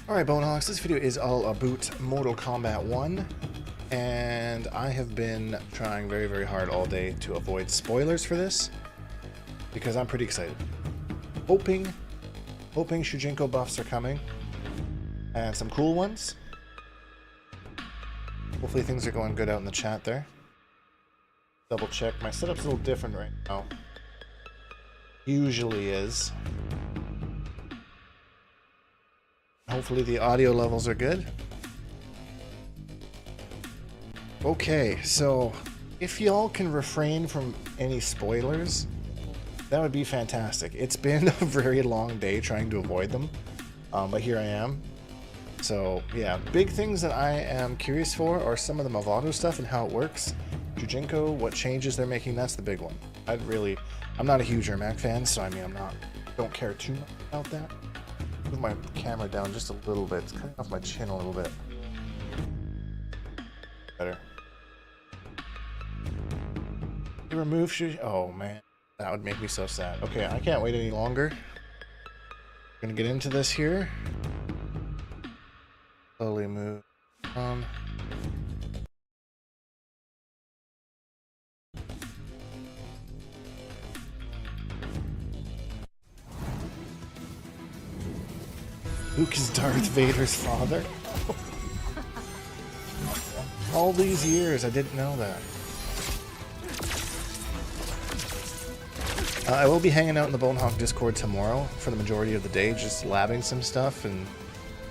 Alright, Bonehawks, this video is all about Mortal Kombat 1, and I have been trying very, very hard all day to avoid spoilers for this, because I'm pretty excited. Hoping Shujinko buffs are coming, and some cool ones. Hopefully things are going good out in the chat there. Double check, my setup's a little different right now. Usually is. Hopefully the audio levels are good. Okay, so if y'all can refrain from any spoilers, that would be fantastic. It's been a very long day trying to avoid them, but here I am. So yeah, big things that I am curious for are some of the Mavado stuff and how it works. Shujinko, what changes they're making, that's the big one. I'm not a huge Ermac fan, so I mean, don't care too much about that. Move my camera down just a little bit. It's cutting off my chin a little bit. Better. You remove oh man, that would make me so sad. Okay, I can't wait any longer. We're gonna get into this here. Slowly move on. Luke is Darth Vader's father? All these years, I didn't know that. I will be hanging out in the Bonehawk Discord tomorrow for the majority of the day, just labbing some stuff and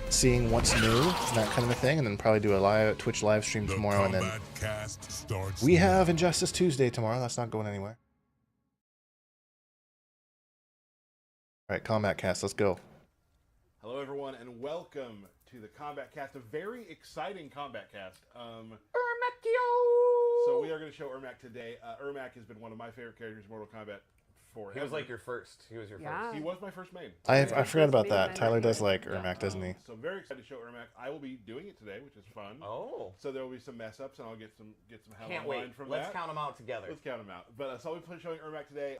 seeing what's new and that kind of a thing, and then probably do a Twitch live stream tomorrow, and then we have Injustice Tuesday tomorrow. That's not going anywhere. Alright, Kombat Cast, let's go. Hello everyone and welcome to the Kombat Cast, a very exciting Kombat Cast. Ermacchio! So we are going to show Ermac today. Ermac has been one of my favorite characters in Mortal Kombat forever. He was like your first. He was your first. He was my first main. I forgot about that. Tyler does like Ermac, doesn't he? So I'm very excited to show Ermac. I will be doing it today, which is fun. Oh. So there will be some mess ups and I'll get some hell Can't online wait. from Let's that. count them out together. Let's count them out. But so I'll be showing Ermac today.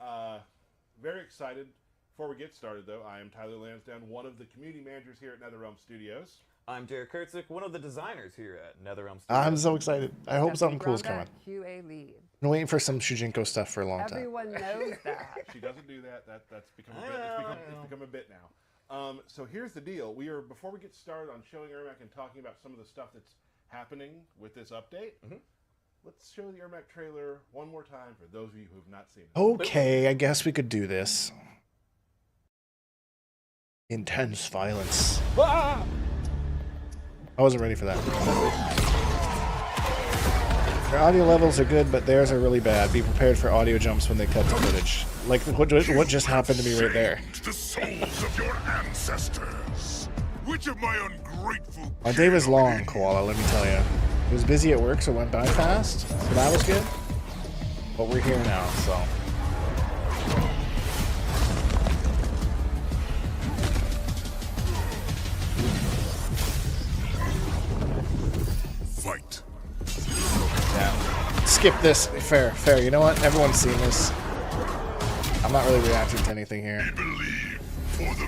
Very excited. Before we get started, though, I am Tyler Lansdowne, one of the community managers here at NetherRealm Studios. I'm Derek Kurtzik, one of the designers here at NetherRealm Studios. I'm so excited. I hope something cool is coming. QA lead. I'm waiting for some Shujinko stuff for a long time. Everyone knows that. She doesn't do that. That's become a bit. It's become a bit now. So here's the deal. Before we get started on showing Ermac and talking about some of the stuff that's happening with this update. Let's show the Ermac trailer one more time for those of you who have not seen it. Okay, I guess we could do this. Intense violence. Ah! I wasn't ready for that. Their audio levels are good, but theirs are really bad. Be prepared for audio jumps when they cut the footage. Like what just happened to me right there. The souls of your ancestors. Which of my ungrateful My day was long, Koala, let me tell you. I was busy at work, so it went by fast. So that was good. But we're here now, so. fight? Yeah. Skip this. Fair. You know what? Everyone's seen this. I'm not really reacting to anything here. Believe for the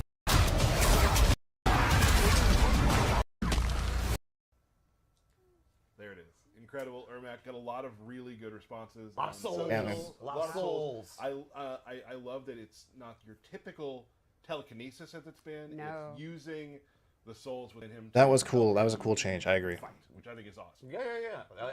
There it is. Incredible. Ermac got a lot of really good responses. A lot of souls. Yeah, man. A lot of souls. I love that it's not your typical telekinesis as it's been. No. It's using the souls within him. That was cool. That was a cool change. I agree. Fight, which I think is awesome. Yeah.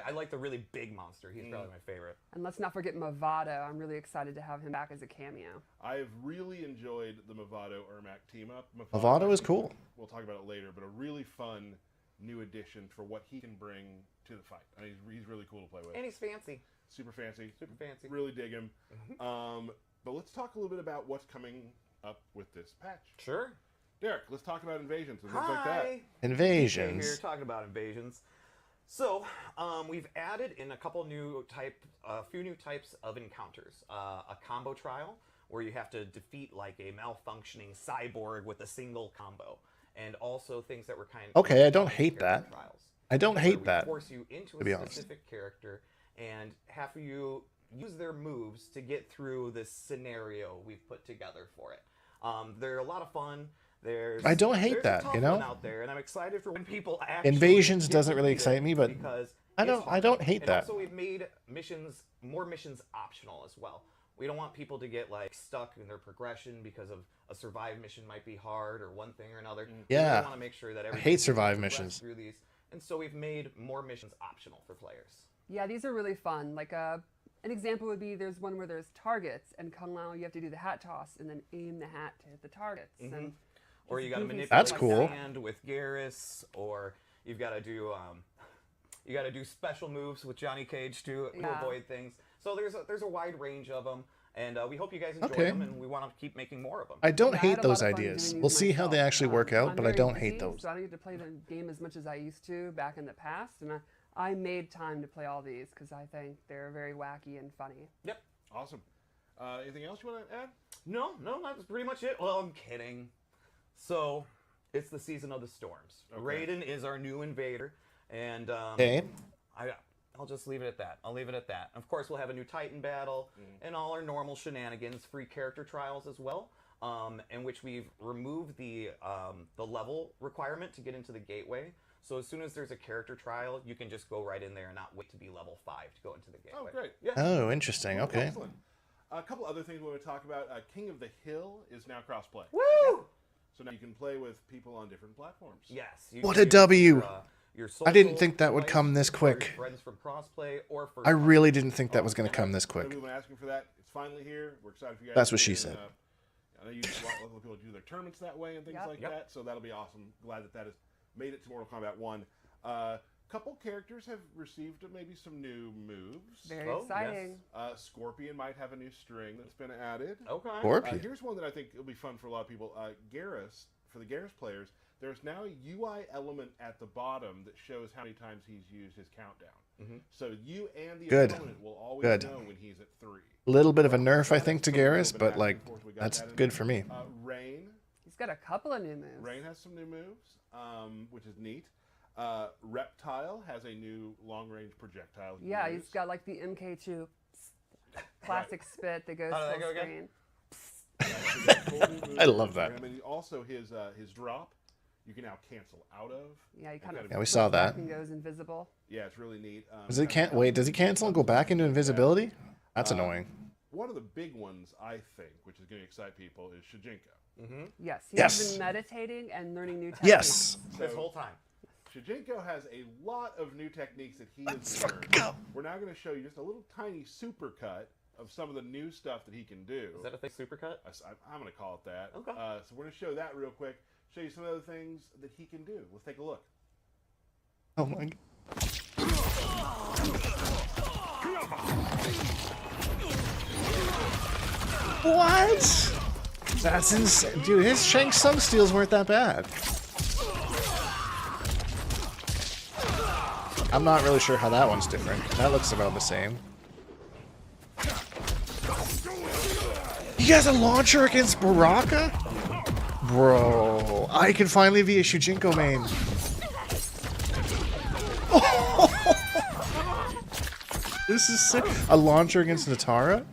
I like the really big monster. He's probably my favorite. And let's not forget Mavado. I'm really excited to have him back as a cameo. I've really enjoyed the Mavado Ermac team up. Mavado is cool. We'll talk about it later, but a really fun new addition for what he can bring to the fight. I mean, he's really cool to play with. And he's fancy. Super fancy. Super fancy. Really dig him. But let's talk a little bit about what's coming up with this patch. Sure. Derek, let's talk about invasions and things like that. Invasions. Here talking about invasions. So we've added in a few new types of encounters. A combo trial where you have to defeat like a malfunctioning cyborg with a single combo, and also things that were kind of Okay, I don't hate that. trials. I don't hate that. Force you into to be a honest. specific character and have you use their moves to get through this scenario we've put together for it. They're a lot of fun. I don't hate there's that, a tough you know? one out there, and I'm excited for when people actually Invasions get doesn't to really beat excite it, me, but because I it's hard. don't hate and that. Also, we've made more missions optional as well. We don't want people to get like stuck in their progression because of a survive mission might be hard or one thing or another. Yeah. We really want to make sure that I everybody hate can survive progress missions. through these, and so we've made more missions optional for players. Yeah, these are really fun. Like an example would be there's one where there's targets, and Kung Lao, you have to do the hat toss and then aim the hat to hit the targets. And Or you got to goofy manipulate That's stuff cool. like that. sand with Garrus, or you've got to do special moves with Johnny Cage to avoid things. So there's a wide range of them, and we hope you guys enjoy Okay. them, and we want to keep making more of them. I don't Yeah, I hate had a lot those of fun ideas. doing We'll these see how they myself. actually work out, I'm but I very don't hate busy, those. So I don't get to play the game as much as I used to back in the past, and I made time to play all these because I think they're very wacky and funny. Yep. Awesome. Anything else you want to add? No, that's pretty much it. Well, I'm kidding. So, it's the season of the storms. Okay. Raiden is our new invader, and Okay. I'll just leave it at that. I'll leave it at that. Of course, we'll have a new Titan battle and all our normal shenanigans, free character trials as well, in which we've removed the level requirement to get into the gateway. So as soon as there's a character trial, you can just go right in there and not wait to be level 5 to go into the gateway. Oh, great. Yeah. Oh, interesting. Okay. Excellent. A couple other things we want to talk about. King of the Hill is now crossplay. Woo! So now you can play with people on different platforms. Yes. You What can a use W. Your I didn't social think that would device come this for your quick. Friends from crossplay or for I really didn't think that was going to come this Quick. quick. We've been asking for that. It's finally here. We're excited for you guys. That's what to she get said. in, I know you want local people to do their tournaments that way and things Yep. like Yep. that, so that'll be awesome. Glad that has made it to Mortal Kombat 1. Couple characters have received maybe some new moves. Very Oh, exciting. Scorpion might have a new string that's been added. Okay. Scorpion. Here's one that I think will be fun for a lot of people. Garrus, for the Garrus players, there's now a UI element at the bottom that shows how many times he's used his countdown. So you and the Good. opponent will always Good. know when he's at 3. A little bit of a nerf, I think, to That's a little Garrus, bit but back like and forth. We got that's that in good there. for me. Rain. He's got a couple of new moves. Rain has some new moves, which is neat. Reptile has a new long-range projectile. he Yeah, can he's use. got like the MK2 classic spit that goes How did that full go again? screen. Full new moves I love for that. him. And also his drop, you can now cancel out of. Yeah, he kind of Yeah, we saw that. and goes invisible. Yeah, it's really neat. Does he can't wait? Does he cancel and go back into invisibility? That's annoying. One of the big ones, I think, which is going to excite people, is Shujinko. Yes, he's Yes. been meditating and learning new techniques. Yes. This whole time. Shujinko has a lot of new techniques that he has learned. go. We're now going to show you just a little tiny supercut of some of the new stuff that he can do. Is that a thing supercut? I'm going to call it that. Okay. So we're going to show that real quick, show you some other things that he can do. Let's take a look. Oh my. What? That's insane, dude. His Shang Tsung steals weren't that bad. I'm not really sure how that one's different. That looks about the same. He has a launcher against Baraka? Bro, I can finally be a Shujinko main. This is sick. A launcher against Natara?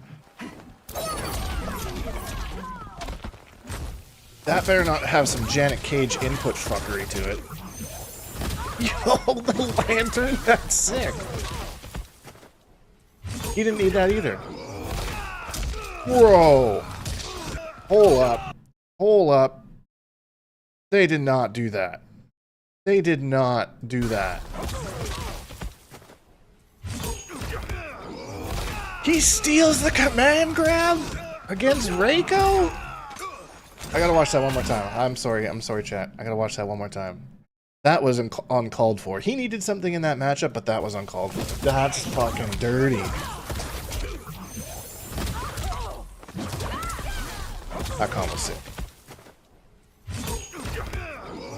That better not have some Janet Cage input fuckery to it. Yo, the lantern? That's sick. He didn't need that either. Bro. Hold up. Hold up. They did not do that. They did not do that. He steals the command grab against Reiko? I gotta watch that one more time. I'm sorry, chat. I gotta watch that one more time. That was uncalled for. He needed something in that matchup, but that was uncalled for. That's fucking dirty. That combo was sick.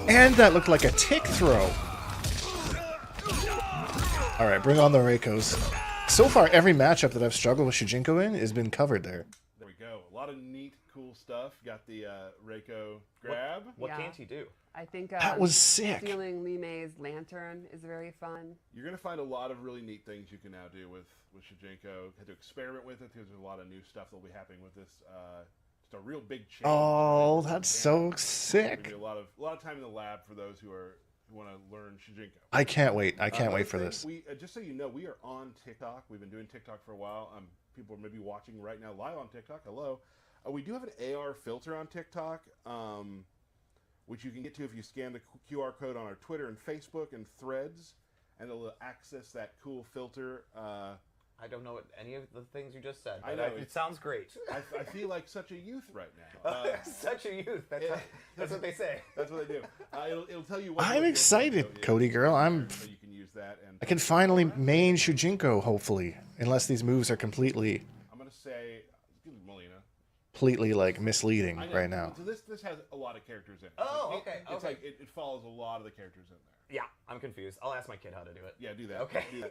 And that looked like a tick throw. Alright, bring on the Reikos. So far, every matchup that I've struggled with Shujinko in has been covered there. There we go. A lot of neat, cool stuff. Got the Reiko grab. What Yeah. can't he do? I think That was sick. stealing Li Mei's lantern is very fun. You're going to find a lot of really neat things you can now do with Shujinko. Had to experiment with it because there's a lot of new stuff that'll be happening with this just a real big change. Oh, that's so We sick. do a lot of time in the lab for those who want to learn Shujinko. I can't wait. I can't Another wait for thing, this. We just so you know, we are on TikTok. We've been doing TikTok for a while. People are maybe watching right now live on TikTok. Hello. We do have an AR filter on TikTok, which you can get to if you scan the QR code on our Twitter and Facebook and Threads, and it'll access that cool filter. I don't know what any of the things you just said. I But know, it sounds great. I feel like such a youth right now. Such a youth. That's what they say. That's what they do. It'll tell you what. I'm excited, Cody girl. So you can use that, and I can finally main Shujinko, hopefully, unless these moves are completely I'm gonna say, Melina. like misleading I know. right now. So this has a lot of characters in it. Oh, okay, It's okay. like it follows a lot of the characters in there. Yeah, I'm confused. I'll ask my kid how to do it. Yeah, do that. Okay. Do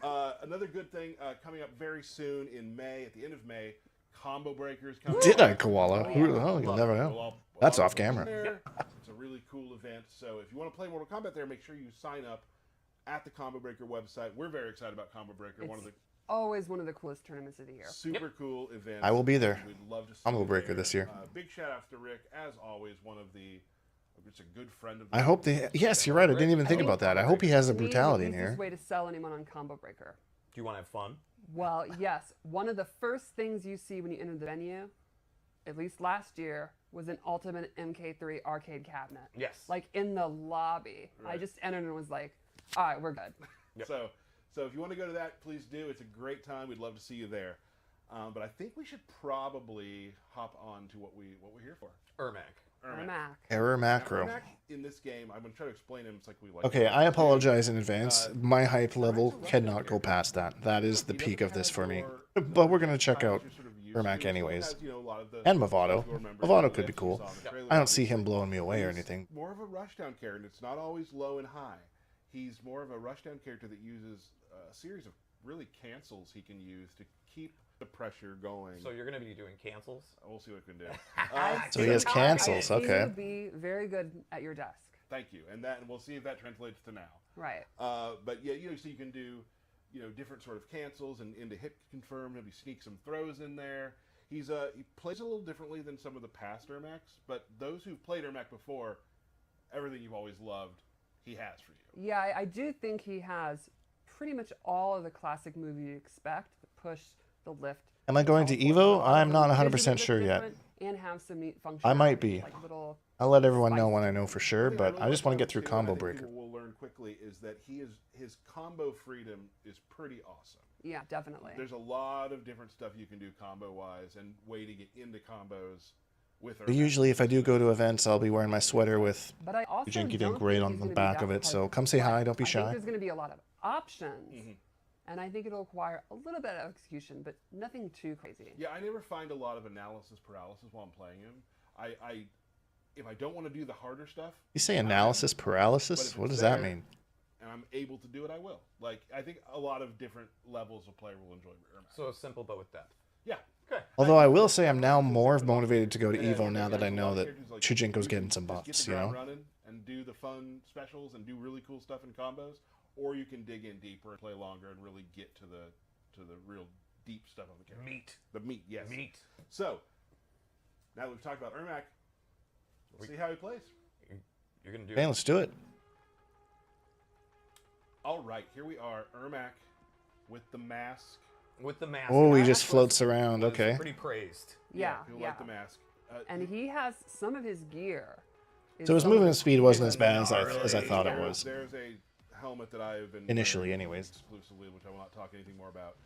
that. Another good thing coming up very soon in May, at the end of May, combo breakers coming. Did I, up. Koala? Oh, Who- yeah. oh, you'll never know. Well, That's I'll off put them camera. there. It's a really cool event. So if you want to play Mortal Kombat there, make sure you sign up at the Combo Breaker website. We're very excited about Combo Breaker. One of the Always one of the coolest tournaments of the year. super cool events. I will be there. We'd love to see Combo you Breaker there. this year. Big shout outs to Rick, as always, it's a good friend of the I hope they. Yes, you're right. I didn't even think about that. I hope he has the To me, brutality in the here. easiest way to sell anyone on Combo Breaker. Do you want to have fun? Well, yes. One of the first things you see when you enter the venue, at least last year, was an Ultimate MK3 arcade cabinet. Yes. Like in the lobby. I Right. just entered and was like, all right, we're good. So if you want to go to that, please do. It's a great time. We'd love to see you there. But I think we should probably hop on to what we're here for. Ermac. Ermac. Error macro. Ermac in this game, I'm going to try to explain him. It's like we like. Okay, I apologize in advance. My hype level cannot go past that. That is the peak of this for me. But we're gonna check out Ermac anyways. And Mavado. Mavado could be cool. I don't see him blowing me away or anything. More of a rushdown character, and it's not always low and high. He's more of a rushdown character that uses a series of really cancels he can use to keep the pressure going. So you're going to be doing cancels? We'll see what we can do. So he has cancels. I think Okay. you would be very good at your desk. Thank you, and we'll see if that translates to now. Right. But yeah, so you can do, different sort of cancels and into hit confirm. Maybe sneak some throws in there. He plays a little differently than some of the past Ermacs, but those who've played Ermac before, everything you've always loved, he has for you. Yeah, I do think he has pretty much all of the classic movie you expect: the push, the lift. Am I going to Evo? I'm not 100% sure yet. And have some neat functions. I might be. Like little. I'll let everyone know when I know for sure, One thing but really I just like want to about get through him, too, Combo and I think Breaker. people will learn quickly is that his combo freedom is pretty awesome. Yeah, definitely. There's a lot of different stuff you can do combo wise and way to get into combos with. But usually, if I do go to events, I'll be wearing my sweater with But I also Shujinkydink don't right think on he's the gonna be back that of it, so hard come to say play. hi, don't be I shy. think there's going to be a lot of options, and I think it'll require a little bit of execution, but nothing too crazy. Yeah, I never find a lot of analysis paralysis while I'm playing him. If I don't want to do the harder stuff, You say analysis paralysis? But if What it's does that there, mean? and I'm able to do it, I will. Like, I think a lot of different levels of player will enjoy Ermac. So simple but with depth. Yeah. Okay. Although I will say I'm now more motivated to go to Evo now that I know that Shujinko's getting some Just get buffs, the you ground know? running and do the fun specials and do really cool stuff in combos, or you can dig in deeper and play longer and really get to the real deep stuff of the character. Meat. The meat, yes. Meat. So, now that we've talked about Ermac, let's see how he plays. You're going to do Okay, let's do it. All right, here we are, Ermac with the mask. with the mask. Oh, he Mask just was- floats around. was Okay. Pretty praised. Yeah, People yeah. like the mask. And he has some of his gear. is So his some of movement his- speed wasn't as bad as I Really? thought it was. There's a helmet that I've been Initially, wearing anyways. exclusively, which I will not talk anything more about.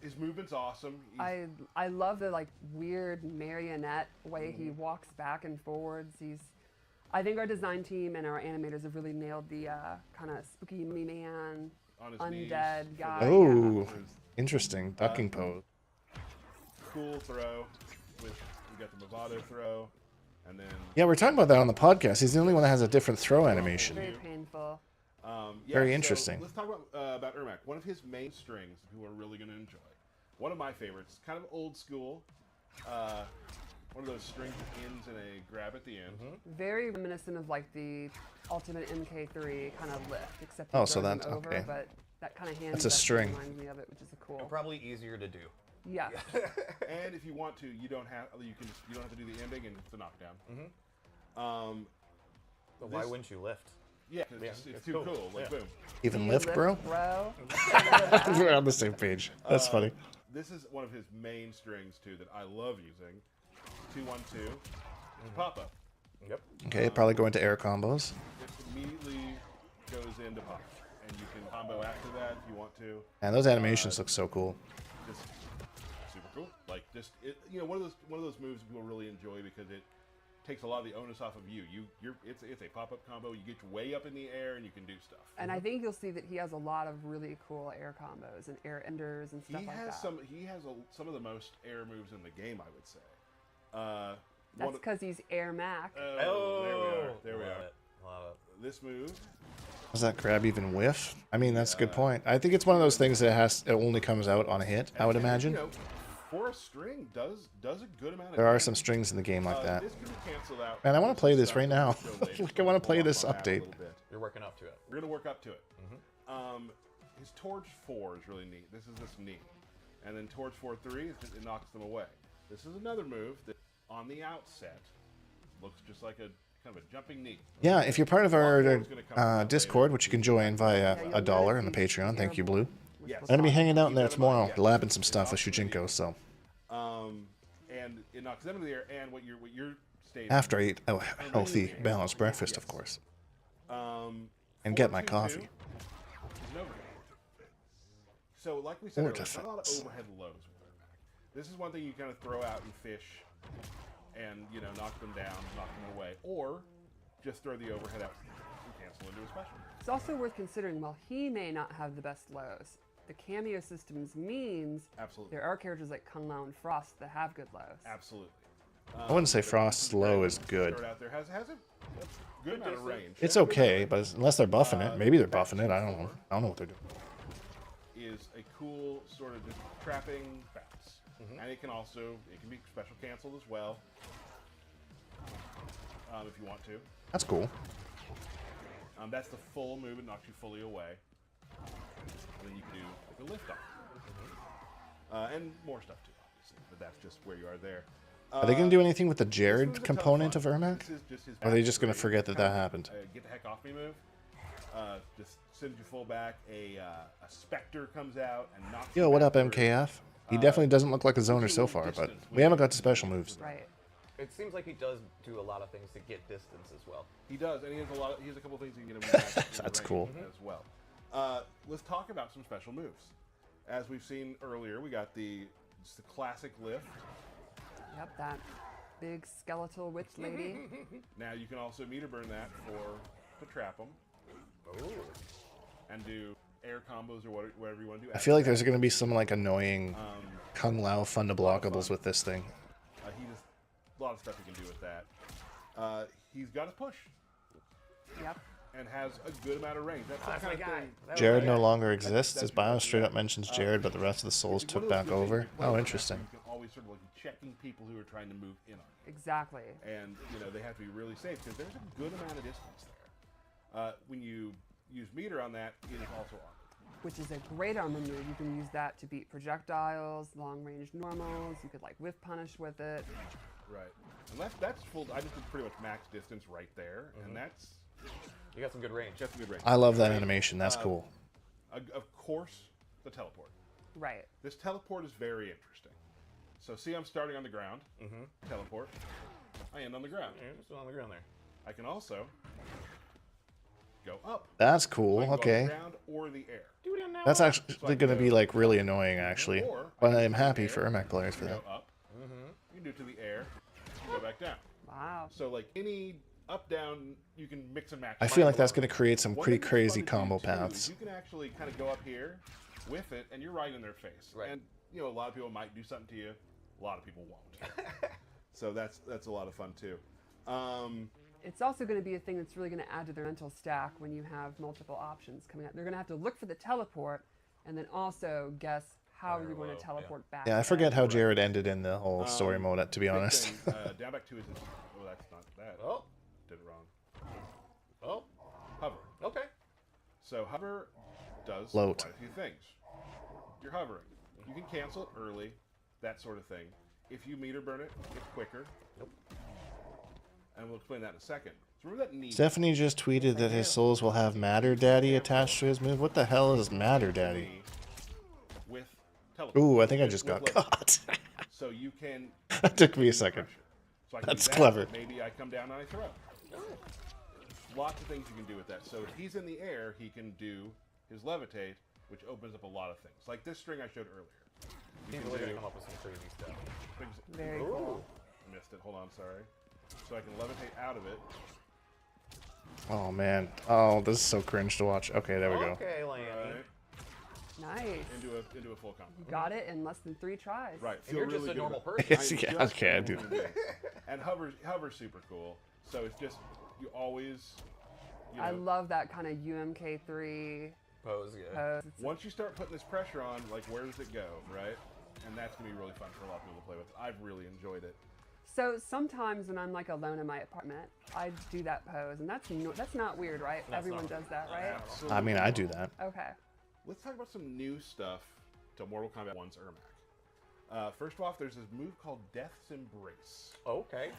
His movement's awesome. He's, I love the like weird marionette way he walks back and forwards. I think our design team and our animators have really nailed the kind of spooky mummy man, on his knees undead for guy. the- Oh, his interesting. Ducking pose. cool throw. We got the Mavado throw, and then Yeah, we're talking about that on the podcast. He's the only one that has a different throw animation. Very painful. Very so interesting. Let's talk about Ermac. One of his main strings, who are really going to enjoy. One of my favorites, kind of old school. One of those strings that ends in a grab at the end. Very reminiscent of like the Ultimate MK3 kind of lift, except Oh, he so throws that's them over, okay. but that kind of hand That's a gesture string. reminds me of it, which is a cool. Probably easier to do. Yeah. And if you want to, you don't have to do the ending, and it's a knockdown. But why wouldn't you lift? Yeah, 'cause it's too cool. Like boom. Even You lift, bro? bro. We're on the same page. That's funny. This is one of his main strings too that I love using. 2-1-2, pop up. Yep. Okay, probably go into air combos. It immediately goes into pop, and you can combo after that if you want to. And those animations look so cool. Just super cool. Like one of those moves people really enjoy because it takes a lot of the onus off of you. It's a pop up combo. You get way up in the air and you can do stuff. And I think you'll see that he has a lot of really cool air combos and air enders and stuff like that. He has some of the most air moves in the game, I would say. That's because he's Ermac. There we are. Love it. This move. Does that grab even whiff? I mean, that's a good point. I think it's one of those things that it only comes out on a hit, I would imagine. For a string, does a good amount of There are damage. some strings in the game like that. This can be canceled out. Man, I want to play this right now. Show later. Like, I want to play We'll this walk by a update. little bit. You're working up to it. We're gonna work up to it. His Torch 4 is really neat. This is this knee, and then Torch 4-3 it knocks them away. This is another move that on the outset looks just like a kind of a jumping knee. Yeah, if you're part of our Discord, which you can join via $1 on the Patreon, thank you, Blue. Yes. I'm going to be hanging out in there tomorrow, labbing some stuff with Shujinko, so. And it knocks them into the air, and what you're stating. After I eat a healthy, balanced breakfast, of course. And get my 4-2-2 coffee. is an overhead. So, like we said Or earlier, there's a lot of defense. overhead lows with Ermac. This is one thing you kind of throw out and fish, and knock them down, knock them away, or just throw the overhead out and cancel into a special. It's also worth considering, while he may not have the best lows, the cameo systems means Absolutely. there are characters like Kung Lao and Frost that have good lows. Absolutely. I wouldn't say Frost's low is good. Start out there has a good amount of range. It's okay, but unless they're buffing it, maybe they're buffing it. I don't know. I don't know what they're doing. Is a cool sort of just trapping bounce, and it can be special canceled as well. If you want to. That's cool. That's the full move. It knocks you fully away. And then you can do like a lift off. And more stuff too, obviously. But that's just where you are there. Are they going to do anything with the This Jared move's a ton component of fun. Ermac? This is just his Or are they back just gonna three. forget that Kind that of, happened? Get the heck off me move. Just sends you full back. A Spectre comes out and knocks you Yo, what back up, through. MKF? He definitely doesn't look like a zoner so far, but we haven't got to special moves. Right. It seems like he does do a lot of things to get distance as well. He does, and he has a couple things he can get him back in That's range cool. as well. Let's talk about some special moves. As we've seen earlier, we got the classic lift. Yep, that big skeletal witch lady. Now you can also meter burn that to trap them. And do air combos or whatever you want to do. I feel like there's going to be some like annoying Kung Lao fun to blockables with this thing. A lot of stuff he can do with that. He's got a push Yep. and has a good amount of range. That's my the guy. thing. Jared no longer exists. His bio straight up mentions Jared, but the rest of the souls It's one took of those back good things over. you play Oh, with interesting. You can always sort of like checking people who are trying to move in on you. Exactly. And they have to be really safe because there's a good amount of distance there. When you use meter on that, it is also armor. Which is a great armor move. You can use that to beat projectiles, long range normals. You could like whiff punish with it. Right. And that's full. I just did pretty much max distance right there, and that's You got some good range. a good range. I love that animation. That's cool. Of course, the teleport. Right. This teleport is very interesting. So see, I'm starting on the ground. Teleport. I end on the ground. Yeah, just on the ground there. I can also go up. That's I cool. can go on Okay. the ground or the air. That's actually going to be like really annoying, actually. But I'm happy for Ermac players for You that. go up. You can do it to the air. You go back down. Wow. So like any up down, you can mix and match. I feel like that's going One to create some thing pretty that's crazy fun to do, combo too, is paths. You can actually kind of go up here, whiff it, and you're right in their face. Right. And a lot of people might do something to you. A lot of people won't. So that's a lot of fun too. It's also going to be a thing that's really going to add to their mental stack when you have multiple options coming out. They're going to have to look for the teleport and then also guess how you're going to teleport back. Yeah, I forget how Jared ended in the whole story mode, to be big honest. thing, down back 2 is. Oh, that's not that. Oh. Did it wrong. Oh. Hover. Okay. So hover does Float. quite a few things. You're hovering. You can cancel it early, that sort of thing. If you meter burn it, it's quicker. Nope. And we'll explain that in a second. So remember that knee. Stephanie just tweeted that his souls will have Matter Daddy attached to his move. What the hell is Matter Daddy? With teleport. Ooh, I think I With- just with got leverage. caught. So you can. That took me a second. pressure. So I can That's do that, clever. Maybe I come down and I throw. Lots of things you can do with that. So if he's in the air, he can do his levitate, which opens up a lot of things. Like this string I showed earlier. He's really gonna come up with some crazy stuff. Very Ooh. cool. I missed it. Hold on, sorry. So I can levitate out of it. Oh man. Oh, this is so cringe to watch. Okay, there we go. Okay, Lanny. Right. Nice. Into a full combo. You got it in less than 3 tries. Right. And you're Feel just really a good normal about- person. Yes, I'm yeah, just okay, I a do normal human being. And hover's super cool. So it's just you always. You know, I love that kind of UMK3 Pose, yeah. pose. It's- once you start putting this pressure on, like where does it go, right? And that's gonna be really fun for a lot of people to play with. I've really enjoyed it. So sometimes when I'm like alone in my apartment, I do that pose, and that's not weird, right? Everyone not- does that, right? Absolutely. I mean, I do that. Okay. Let's talk about some new stuff to Mortal Kombat 1's Ermac. First off, there's this move called Death's Embrace, Okay.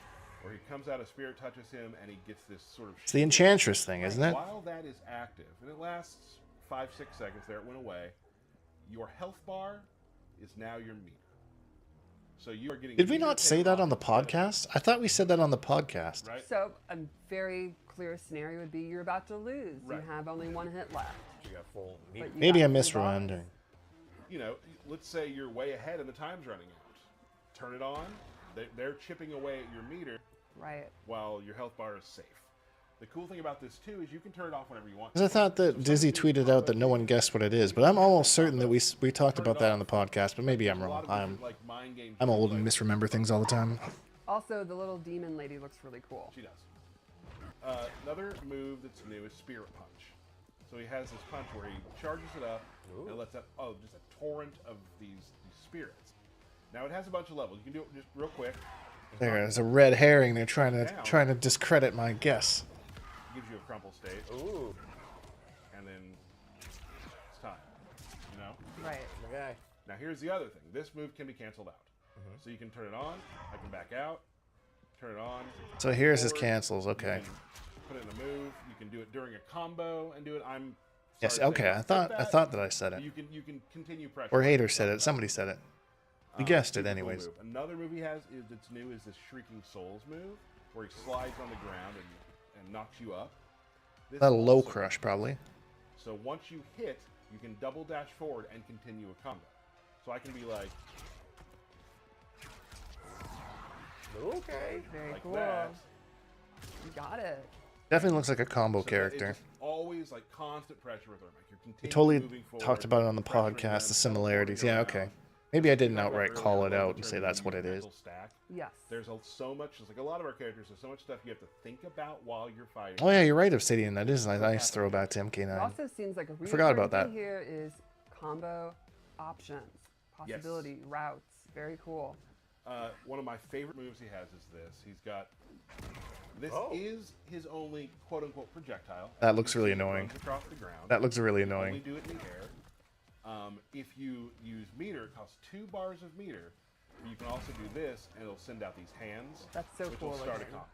where he comes out, a spirit touches him, and he gets this sort of. It's the Enchantress thing, isn't it? While that is active, and it lasts 5-6 seconds. There, it went away. Your health bar is now your meter. So you are getting. Did we meter not say taken that off on the instead of- podcast? I thought we said that on the podcast. Right. So a very clear scenario would be you're about to lose. Right. You have only 1 hit left. You got full meat. But you Maybe got I'm 3 bars. misremembering. You know, let's say you're way ahead and the time's running out. Turn it on. They're chipping away at your meter Right. while your health bar is safe. The cool thing about this too is you can turn it off whenever you want. Because I thought that Dizzy tweeted out that no one guessed what it is, but I'm almost certain that we talked about that on the podcast, but maybe I'm There's a lot wrong. of different, like, mind games I'm you old can and play. misremember things all the time. Also, the little demon lady looks really cool. She does. Another move that's new is Spirit Punch. So he has this punch where he charges it up and lets out just a torrent of these spirits. Now it has a bunch of levels. You can do it just real quick. There's a red herring. They're trying to discredit my guess. Gives you a crumple state, Ooh. and then it's time. You know. Right. Okay. Now here's the other thing. This move can be canceled out. So you can turn it on. I can back out. Turn it on. So here's his forward, cancels. you Okay. can put it in a move. You can do it during a combo and do it. I'm. Yes. sorry to say Okay. that, I thought but I thought that I said it. You can continue pressure. Or Hater said it. Somebody said it. You guessed it Super cool anyways. move. Another move he has that's new is this Shrieking Souls move, where he slides on the ground and knocks you up. This That low also- crush probably. So once you hit, you can double dash forward and continue a combo. So I can be like Okay. Very like cool. that. You got it. Definitely looks like a combo So that character. it's always like constant pressure with Ermac. You're We continually totally moving forward, talked about it on the pressuring podcast, them, the similarities. teleporting Yeah, okay. around. Maybe I didn't Talked about outright earlier call how it in out and terms say of that's your what it is. mental Stack, Yes. there's so much, just like a lot of our characters, there's so much stuff you have to think about while you're fighting. Oh yeah, you're right, Obsidian. That is a nice throwback to It MK9. also seems like a real Forgot about that. thing here is combo options, possibility, routes. Very cool. One of my favorite moves he has is this. He's got. This Oh. is his only quote unquote projectile. That looks really He annoying. runs across the ground. That looks really You only annoying. do it in the air. If you use meter, it costs 2 bars of meter. But you can also do this, and it'll send out these hands. That's so which cool will start a looking. combo.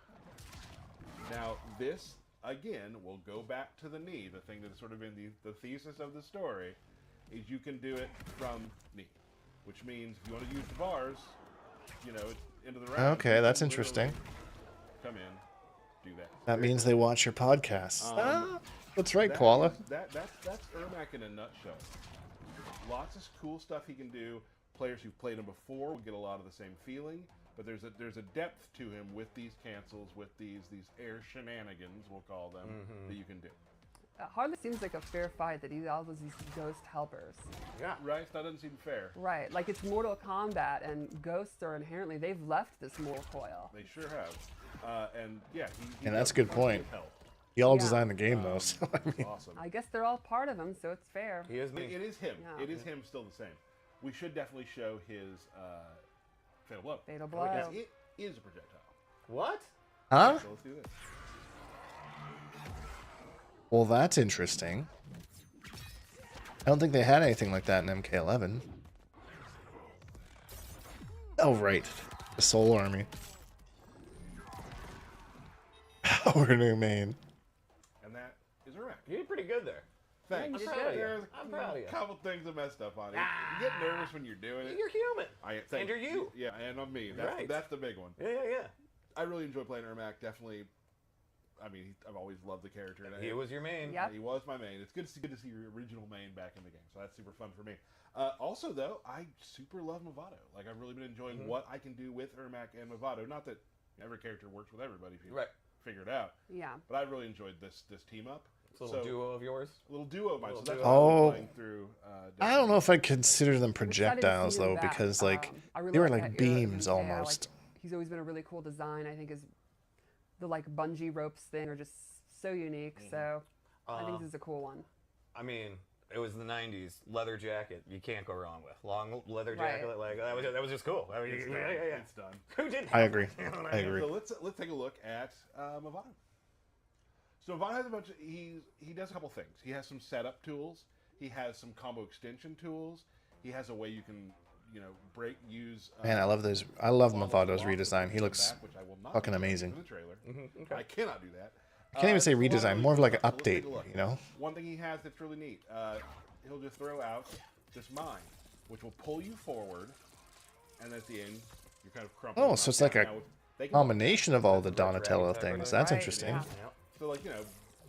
Now, this, again, will go back to the knee. The thing that has sort of been the thesis of the story is you can do it from knee. Which means if you want to use the bars, you know, into the round. Okay, you that's can interesting. literally Come in, do that. That means they watch your podcasts. That's right, Koala. That's Ermac in a nutshell. Lots of cool stuff he can do. Players who've played him before will get a lot of the same feeling, but there's a depth to him with these cancels, with these air shenanigans, we'll call them, that you can do. It hardly seems like a fair fight that he has all these ghost helpers. Yeah. Right? That doesn't seem fair. Right, like it's Mortal Kombat, and ghosts are inherently, they've left this mortal coil. They sure have. And yeah, he And that's a does good plenty point. of help. Y'all Yeah. designed the game though, so I mean, Awesome. I guess they're all part of him, so it's fair. He is me. It is him. Yeah. It is him still the same. We should definitely show his Fatal Blow. Fatal Because Blow. it is a projectile. What? huh? So let's do this. Well, that's interesting. I don't think they had anything like that in MK11. Oh, right. The Soul Army. Our new main. And that is Ermac. You did pretty good there. Thanks. I'm proud of you. There's I'm proud of you. a couple things I messed up on. You get nervous when you're doing it. You're human. Thank And you're you. Yeah, and I'm me. Right. That's the big one. Yeah. I really enjoy playing Ermac. Definitely. I mean, I've always loved the character. And He was your main. Yep. He was my main. It's good to see your original main back in the game. So that's super fun for me. Also, though, I super love Mavado. Like, I've really been enjoying what I can do with Ermac and Mavado. Not that every character works with everybody if you figure it out. Yeah. But I really enjoyed this team up. It's a little duo of yours. A little duo of mine. So Little that's duo. what I'm Oh. playing through. I don't know if I'd consider them I'm excited to projectiles, see him though, back. because, like, I really they were like like that era of beams MK. I almost. He's always been a really cool design. I think the like bungee ropes thing are just so unique. So I think this is a cool one. I mean, it was the '90s. Leather jacket, you can't go wrong with. Long leather Right. jacket, like that was just cool. I mean, It's done. yeah. It's done. Who didn't? I have agree. one? I agree. So let's take a look at Mavado. So Mavado has a bunch of, he does a couple things. He has some setup tools. He has some combo extension tools. He has a way you can, use. Man, I love those. I love follow Mavado's along redesign. He with looks that, which I will not fucking do in amazing. the trailer. Okay. I cannot do that. I can't even say there's a lot redesign, really more of cool like an stuff, so let's take update, a look. you know? One thing he has that's really neat, he'll just throw out this mine, which will pull you forward, and at the end, you're kind of crumpling. Oh, so it's like a combination of all the Donatello things. That's Right, interesting. yeah. Yep. So like,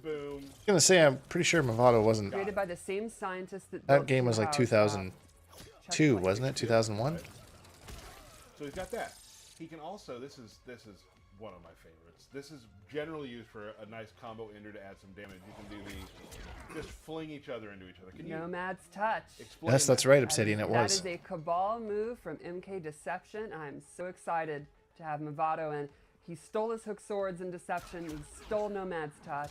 boom. I was gonna say, I'm pretty sure Mavado wasn't. Created by the same scientists that That built game was like House, 2002, Checkpoint. wasn't it? 2001. So he's got that. He can also, this is one of my favorites. This is generally used for a nice combo ender to add some damage. You can do just fling each other into each other. Can you Nomad's Touch. explain? Yes, that's that? right, Obsidian. It That was. is a Cabal move from MK Deception. I'm so excited to have Mavado in. He stole his hook swords in Deception. He stole Nomad's Touch.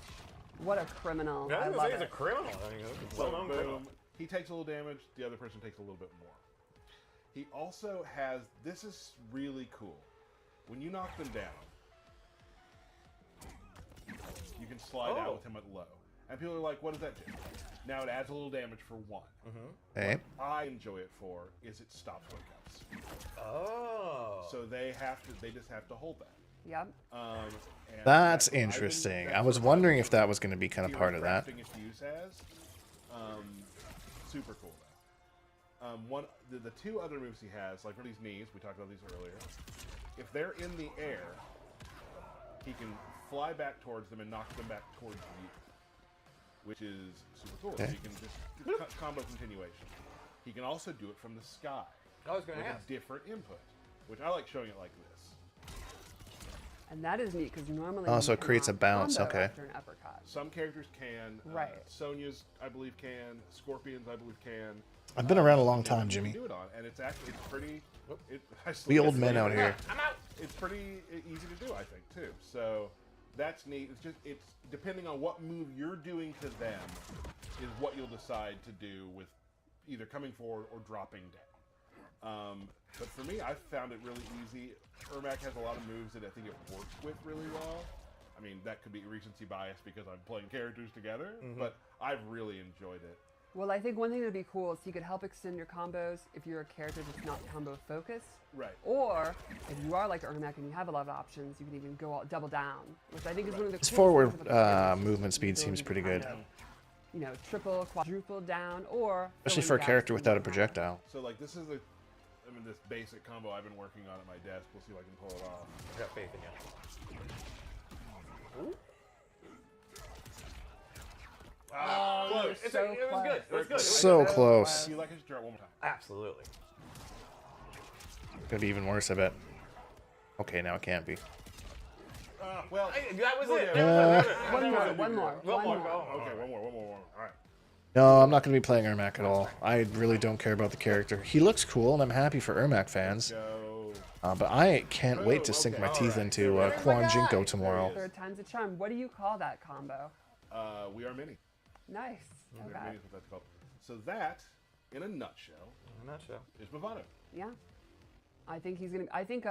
What a criminal. I I was love he's a it. criminal. I mean, he's a So well-known criminal. boom. He takes a little damage. The other person takes a little bit more. He also has, this is really cool. When you knock them down, you can slide out with him at low. And people are like, what does that do? Now it adds a little damage for one. Hey. What I enjoy it for is it stops wake ups. Oh. So they just have to hold that. Yep. And That's what I've been- interesting. that's I was what I've wondering been if that was going to be kind of feeling part of that. crafting its use as. Super cool. The two other moves he has, like for these knees, we talked about these earlier. If they're in the air, he can fly back towards them and knock them back towards you, which is super cool. So Okay. you can just combo continuation. He can also do it from the sky I was going with to a ask. different input, which I like showing it like this. And that is neat because normally. Oh, you so it creates a cannot bounce, combo okay. After an uppercut. Some characters can. Right. Sonya's, I believe, can. Scorpions, I believe, can. I've been around a long You time, can Jimmy. Do it on, and it's pretty. We old men out here. I'm out. It's pretty easy to do, I think, too. So that's neat. It's depending on what move you're doing to them is what you'll decide to do with either coming forward or dropping down. But for me, I found it really easy. Ermac has a lot of moves that I think it works with really well. I mean, that could be recency bias because I'm playing characters together, but I've really enjoyed it. Well, I think one thing that'd be cool is he could help extend your combos if you're a character that's not combo focused. Right. Or if you are like Ermac and you have a lot of options, you can even go all, double down, which I think is one of the His coolest forward things about the movement speed ability seems to pretty kind good. of, triple, quadruple down, or Especially fill for a in gaps character when without you a don't have projectile. So, like, this basic combo I've been working on at my desk. We'll see if I can pull it off. I got faith in you. Close. It so was good. It was close. good. It was good. So close. Do you like I should try it one more time? Absolutely. Gonna be even worse, I bet. Okay, now it can't be. Well, That was it. One more, one more, one more. okay, one more. All right. No, I'm not gonna be playing Ermac at all. I really don't care about the character. He looks cool, and I'm happy for Ermac fans. Go. But I can't wait to sink my teeth into Shujinkydink tomorrow. Third time's a charm. What do you call that combo? We are mini. Nice. We are Okay. mini is what that's called. So that, in a nutshell, I'm not sure. is Mavado. Yeah. I think he's gonna. I think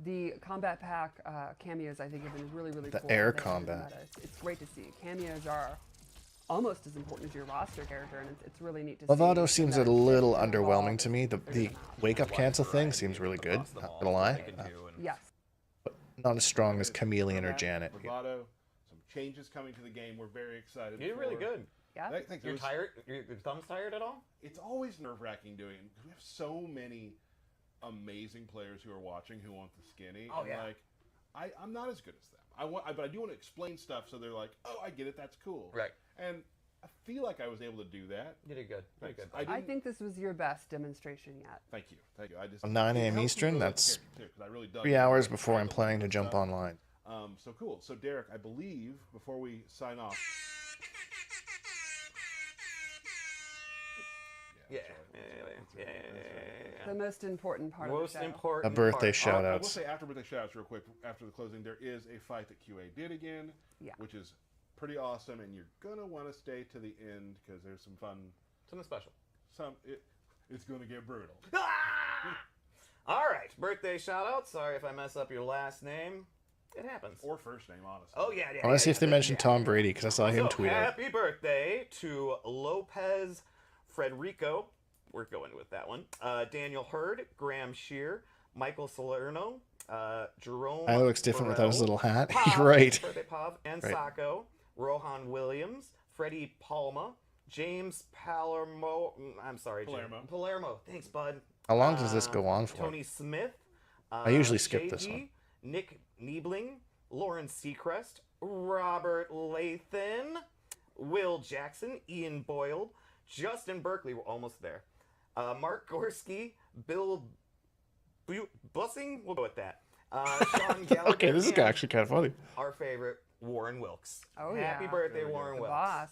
the combat pack cameos I think have been really The cool. air They have combat. meta. It's great to see. Cameos are almost as important as your roster character, and it's really neat to see. Mavado seems a that little they're underwhelming involved to me. The figuring them out. wake up cancel thing seems really good. Not gonna lie. Yes. Not as strong as Chameleon or Janet. Bravado, some changes coming to the game. We're very excited. You did really good. Yeah. Thanks. You're tired? Your thumb's tired at all? It's always nerve-wracking doing it because we have so many amazing players who are watching who want the skinny. Oh, and yeah. Like, I'm not as good as them. But I do want to explain stuff so they're like, oh, I get it. That's cool. Right. And I feel like I was able to do that. You did good. You did Thanks. good. I think this was your best demonstration yet. Thank you. I just 9 a.m. it helps me Eastern, build that that's character, too, 'cause I really dug 3 into hours it. before I'm planning to jump online. So cool. So Derek, I believe before we sign off. Yeah. The most important part Most of the show. important A birthday part. shout I out. will say after birthday shoutouts real quick, after the closing, there is a fight that QA did again, Yeah. which is pretty awesome, and you're gonna want to stay to the end because there's some fun. Something special. It's gonna get brutal. All right, birthday shout out. Sorry if I mess up your last name. It happens. Or first name, honestly. Oh, yeah. I want to see if they mentioned Tom Brady because I saw him So, tweet out. happy birthday to Lopez Frederico. We're going with that one. Daniel Hurd, Graham Shear, Michael Salerno, Jerome. I looks different without his Burrell, little hat. Pav, You're right. Birthday Pav, and Right. Sacco, Rohan Williams, Freddie Palma, James Palermo. I'm sorry, James. Palermo. Thanks, bud. How long does this go on for? Tony Smith. I usually skip this JG, one. Nick Niebling, Lauren Seacrest, Robert Lathan, Will Jackson, Ian Boyle, Justin Berkeley. We're almost there. Mark Gorski, Bill Bussing. We'll go with that. Sean Gallagher. Okay, this is and actually kind of funny. our favorite, Warren Wilkes. Oh, Happy yeah. birthday, Warren The Wilkes. boss.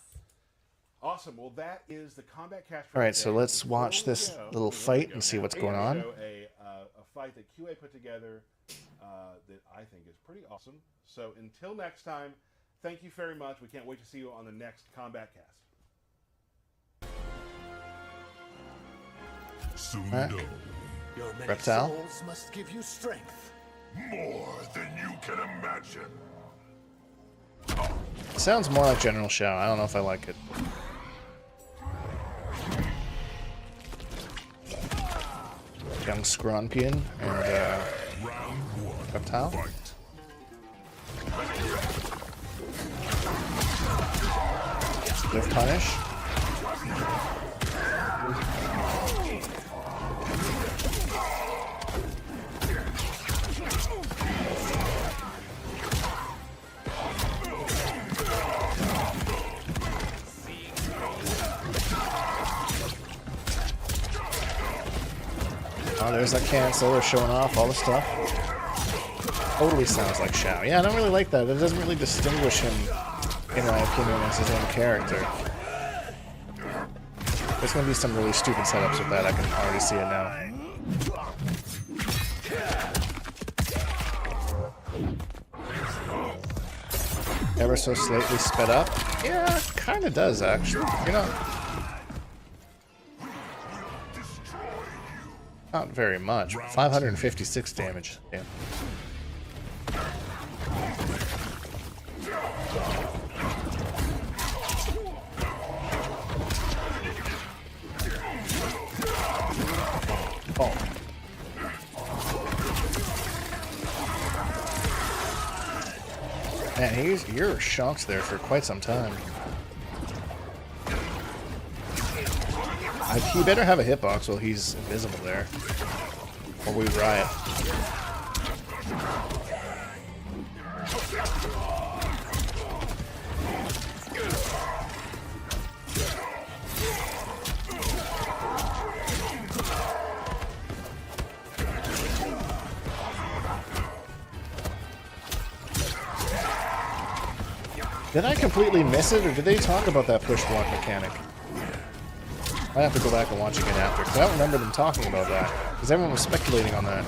Awesome. Well, that is the combat cast. For All right, today. so let's Before watch we this go, little before fight we and go, see what's we're going gonna on. show a fight that QA put together that I think is pretty awesome. So until next time, thank you very much. We can't wait to see you on the next combat cast. Mac? Sundo. Your many Reptile? souls must give you strength. More than you can imagine. Sounds more like General Shao. I don't know if I like it. Young Scrompion and Round one. Reptile. Fight. Lift Punish. Oh, there's that cancel. They're showing off all the stuff. Totally sounds like Shao. Yeah, I don't really like that. It doesn't really distinguish him, in my opinion, as his own character. There's going to be some really stupid setups with that. I can already see it now. Ever so slightly sped up? Yeah, kind of does, actually. You know, not very much. 556 damage. Damn. Oh. Man, you're shocked there for quite some time. He better have a hitbox while he's invisible there. Or we riot. Did I completely miss it, or did they talk about that push block mechanic? I have to go back and watch again after, because I don't remember them talking about that, because everyone was speculating on that.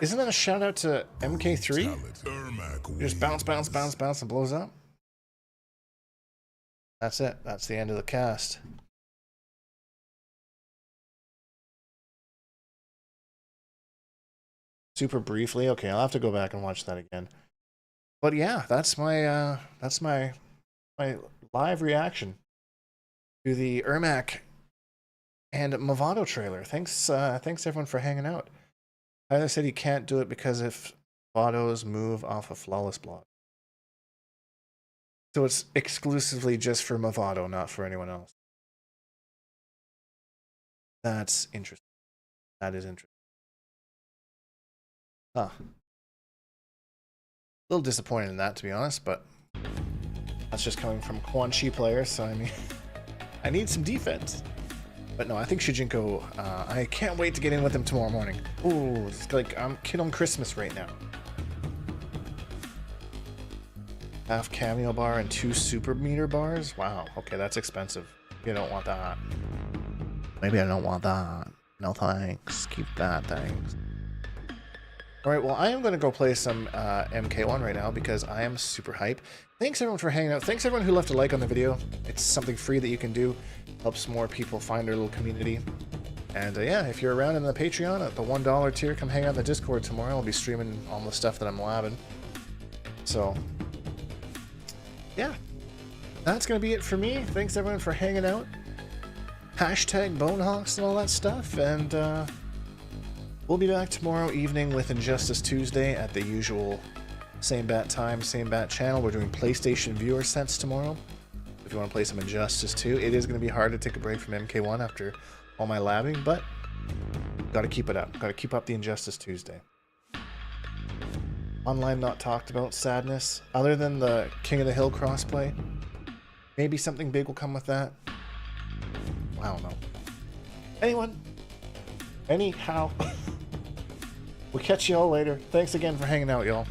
Isn't that a shout out to MK3? Ermac Just bounce, bounce, bounce, bounce, and blows up? That's it. That's the end of the cast. super briefly. Okay, I'll have to go back and watch that again. But yeah, that's my live reaction to the Ermac and Mavado trailer. Thanks everyone for hanging out. Tyler said he can't do it because if Mavado's move off a flawless block. So it's exclusively just for Mavado, not for anyone else. That's interesting. That is interesting. Huh. A little disappointed in that, to be honest, but that's just coming from Quan Chi players, so I mean, I need some defense. But no, I think Shujinko, I can't wait to get in with him tomorrow morning. Ooh, it's like I'm kid on Christmas right now. Half cameo bar and 2 super meter bars? Wow, okay, that's expensive. You don't want that. Maybe I don't want that. No thanks. Keep that, thanks. Alright, well, I am going to go play some MK1 right now because I am super hype. Thanks everyone for hanging out. Thanks everyone who left a like on the video. It's something free that you can do. Helps more people find their little community. And yeah, if you're around in the Patreon at the $1 tier, come hang out in the Discord tomorrow. I'll be streaming all the stuff that I'm labbing. So, yeah. That's going to be it for me. Thanks everyone for hanging out. Hashtag Bonehawks and all that stuff. And we'll be back tomorrow evening with Injustice Tuesday at the usual same bat time, same bat channel. We're doing PlayStation viewer sets tomorrow. If you want to play some Injustice 2, it is going to be hard to take a break from MK1 after all my labbing, but got to keep it up. Got to keep up the Injustice Tuesday. Online not talked about, sadness. Other than the King of the Hill crossplay, maybe something big will come with that. I don't know. Anyhow, we'll catch you all later. Thanks again for hanging out, y'all.